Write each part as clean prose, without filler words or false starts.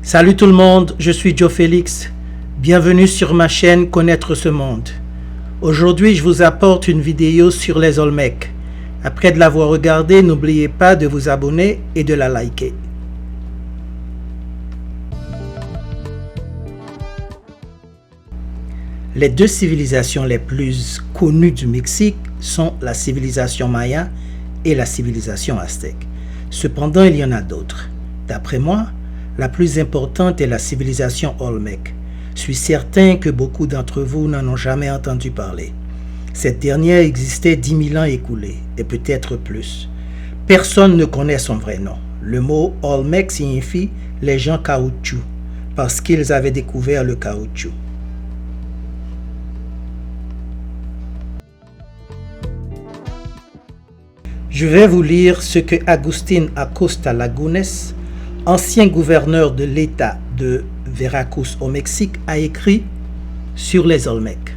Salut tout le monde, je suis Joe Félix. Bienvenue sur ma chaîne Connaître ce monde. Aujourd'hui, je vous apporte une vidéo sur les Olmecs. Après de l'avoir regardée, n'oubliez pas de vous abonner et de la liker. Les deux civilisations les plus connues du Mexique sont la civilisation maya et la civilisation aztèque. Cependant, il y en a d'autres. D'après moi, la plus importante est la civilisation Olmec. Je suis certain que beaucoup d'entre vous n'en ont jamais entendu parler. Cette dernière existait 10 000 ans écoulés, et peut-être plus. Personne ne connaît son vrai nom. Le mot Olmec signifie « les gens caoutchouc » parce qu'ils avaient découvert le caoutchouc. Je vais vous lire ce que Agustín Acosta Lagunes, ancien gouverneur de l'État de Veracruz au Mexique, a écrit sur les Olmecs.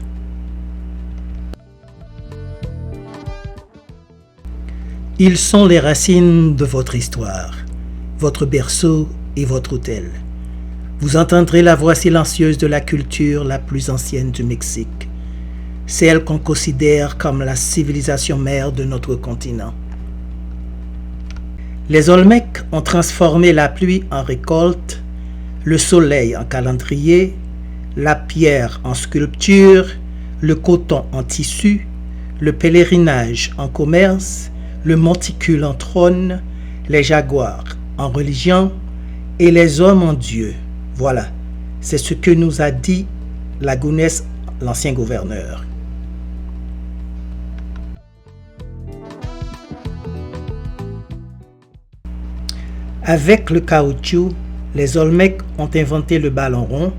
Ils sont les racines de votre histoire, votre berceau et votre autel. Vous entendrez la voix silencieuse de la culture la plus ancienne du Mexique, celle qu'on considère comme la civilisation mère de notre continent. Les Olmecs ont transformé la pluie en récolte, le soleil en calendrier, la pierre en sculpture, le coton en tissu, le pèlerinage en commerce, le monticule en trône, les jaguars en religion et les hommes en Dieu. Voilà, c'est ce que nous a dit Lagunes, l'ancien gouverneur. Avec le caoutchouc, les Olmecs ont inventé le ballon rond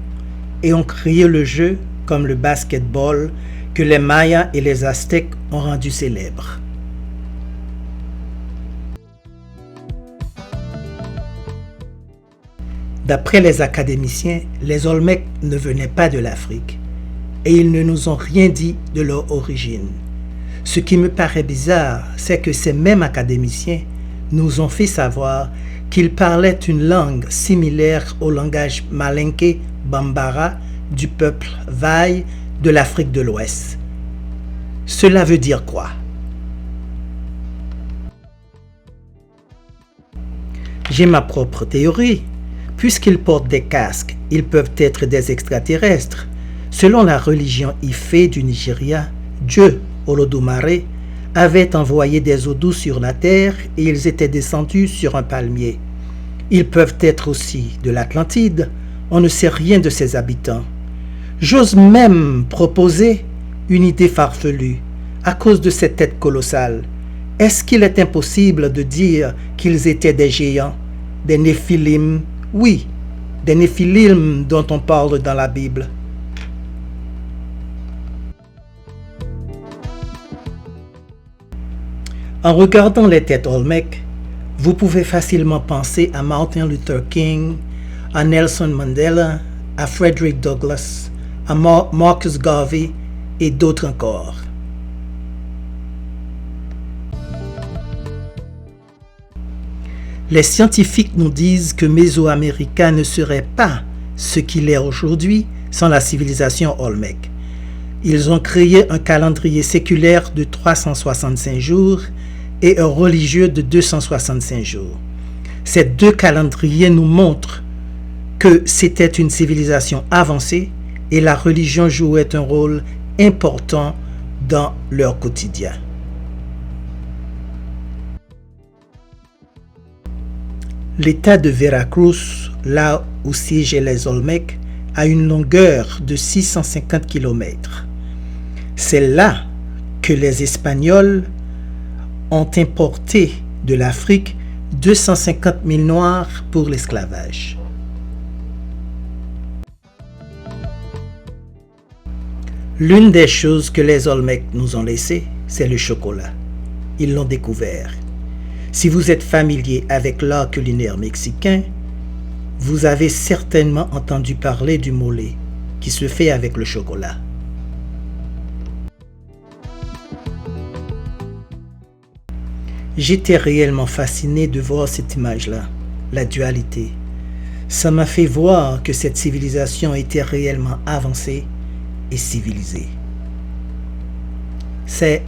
et ont créé le jeu comme le basketball que les Mayas et les Aztèques ont rendu célèbre. D'après les académiciens, les Olmecs ne venaient pas de l'Afrique et ils ne nous ont rien dit de leur origine. Ce qui me paraît bizarre, c'est que ces mêmes académiciens nous ont fait savoir qu'ils parlaient une langue similaire au langage malinké bambara du peuple Vai de l'Afrique de l'Ouest. Cela veut dire quoi? J'ai ma propre théorie. Puisqu'ils portent des casques, ils peuvent être des extraterrestres. Selon la religion Ifé du Nigeria, Dieu, Olodumare, avait envoyé des eaux douces sur la terre et ils étaient descendus sur un palmier. Ils peuvent être aussi de l'Atlantide, on ne sait rien de ses habitants. J'ose même proposer une idée farfelue à cause de cette tête colossale. Est-ce qu'il est impossible de dire qu'ils étaient des géants, des Néphilim? Oui, des Néphilim dont on parle dans la Bible. En regardant les têtes Olmecs, vous pouvez facilement penser à Martin Luther King, à Nelson Mandela, à Frederick Douglass, à Marcus Garvey et d'autres encore. Les scientifiques nous disent que Mésoamérica ne serait pas ce qu'il est aujourd'hui sans la civilisation Olmec. Ils ont créé un calendrier séculaire de 365 jours et un religieux de 265 jours. Ces deux calendriers nous montrent que c'était une civilisation avancée et la religion jouait un rôle important dans leur quotidien. L'État de Veracruz, là où siégeaient les Olmecs, a une longueur de 650 km. C'est là que les Espagnols ont importé de l'Afrique 250 000 Noirs pour l'esclavage. L'une des choses que les Olmecs nous ont laissées, c'est le chocolat. Ils l'ont découvert. Si vous êtes familier avec l'art culinaire mexicain, vous avez certainement entendu parler du mole, qui se fait avec le chocolat. J'étais réellement fasciné de voir cette image-là, la dualité. Ça m'a fait voir que cette civilisation était réellement avancée et civilisée. C'est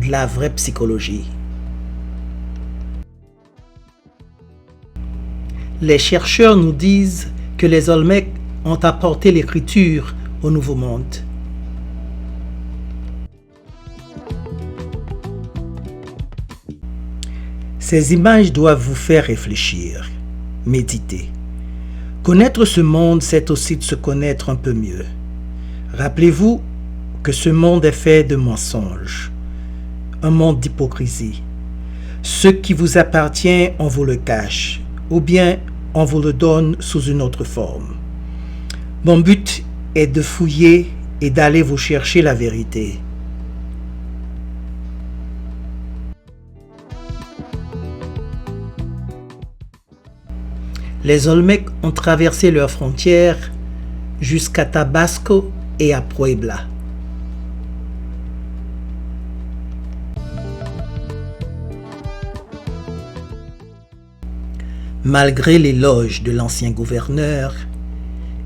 de la vraie psychologie. Les chercheurs nous disent que les Olmecs ont apporté l'écriture au Nouveau Monde. Ces images doivent vous faire réfléchir, méditer. Connaître ce monde, c'est aussi de se connaître un peu mieux. Rappelez-vous que ce monde est fait de mensonges, un monde d'hypocrisie. Ce qui vous appartient, on vous le cache, ou bien on vous le donne sous une autre forme. Mon but est de fouiller et d'aller vous chercher la vérité. Les Olmecs ont traversé leurs frontières jusqu'à Tabasco et à Puebla. Malgré l'éloge de l'ancien gouverneur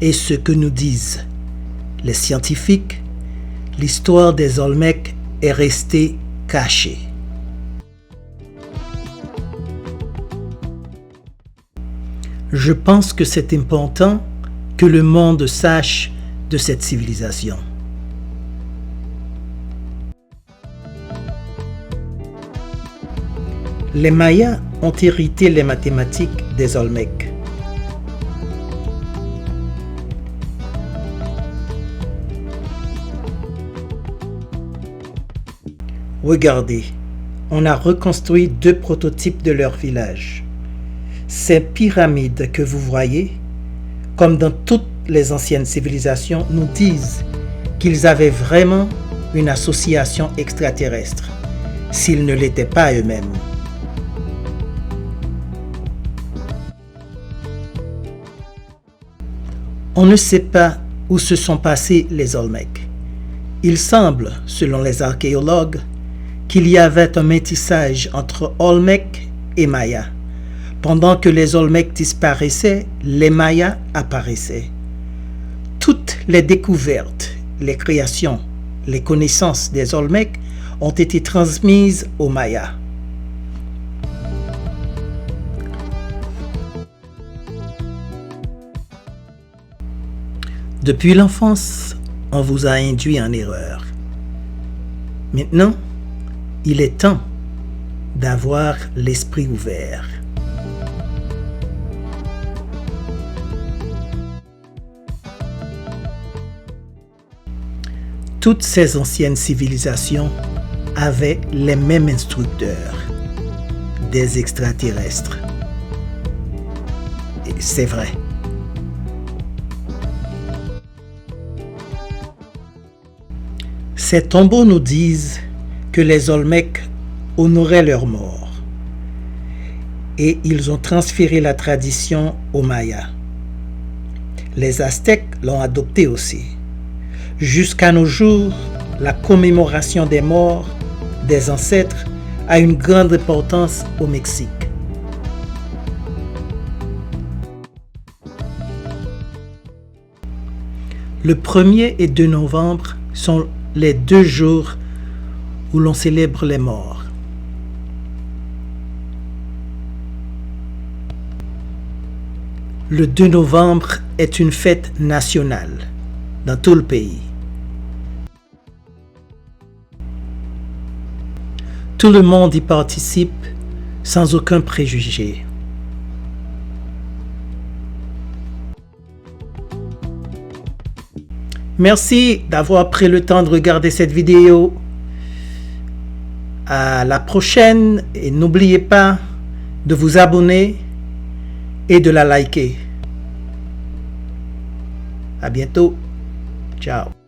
et ce que nous disent les scientifiques, l'histoire des Olmecs est restée cachée. Je pense que c'est important que le monde sache de cette civilisation. Les Mayas ont hérité les mathématiques des Olmecs. Regardez, on a reconstruit 2 prototypes de leur village. Ces pyramides que vous voyez, comme dans toutes les anciennes civilisations, nous disent qu'ils avaient vraiment une association extraterrestre, s'ils ne l'étaient pas eux-mêmes. On ne sait pas où se sont passés les Olmecs. Il semble, selon les archéologues, qu'il y avait un métissage entre Olmecs et Mayas. Pendant que les Olmecs disparaissaient, les Mayas apparaissaient. Toutes les découvertes, les créations, les connaissances des Olmecs ont été transmises aux Mayas. Depuis l'enfance, on vous a induit en erreur. Maintenant, il est temps d'avoir l'esprit ouvert. Toutes ces anciennes civilisations avaient les mêmes instructeurs, des extraterrestres. Et c'est vrai. Ces tombeaux nous disent que les Olmecs honoraient leurs morts et ils ont transféré la tradition aux Mayas. Les Aztèques l'ont adopté aussi. Jusqu'à nos jours, la commémoration des morts des ancêtres a une grande importance au Mexique. Le 1er et 2 novembre sont les 2 jours où l'on célèbre les morts. Le 2 novembre est une fête nationale dans tout le pays. Tout le monde y participe sans aucun préjugé. Merci d'avoir pris le temps de regarder cette vidéo. À la prochaine et n'oubliez pas de vous abonner et de la liker. À bientôt. Ciao.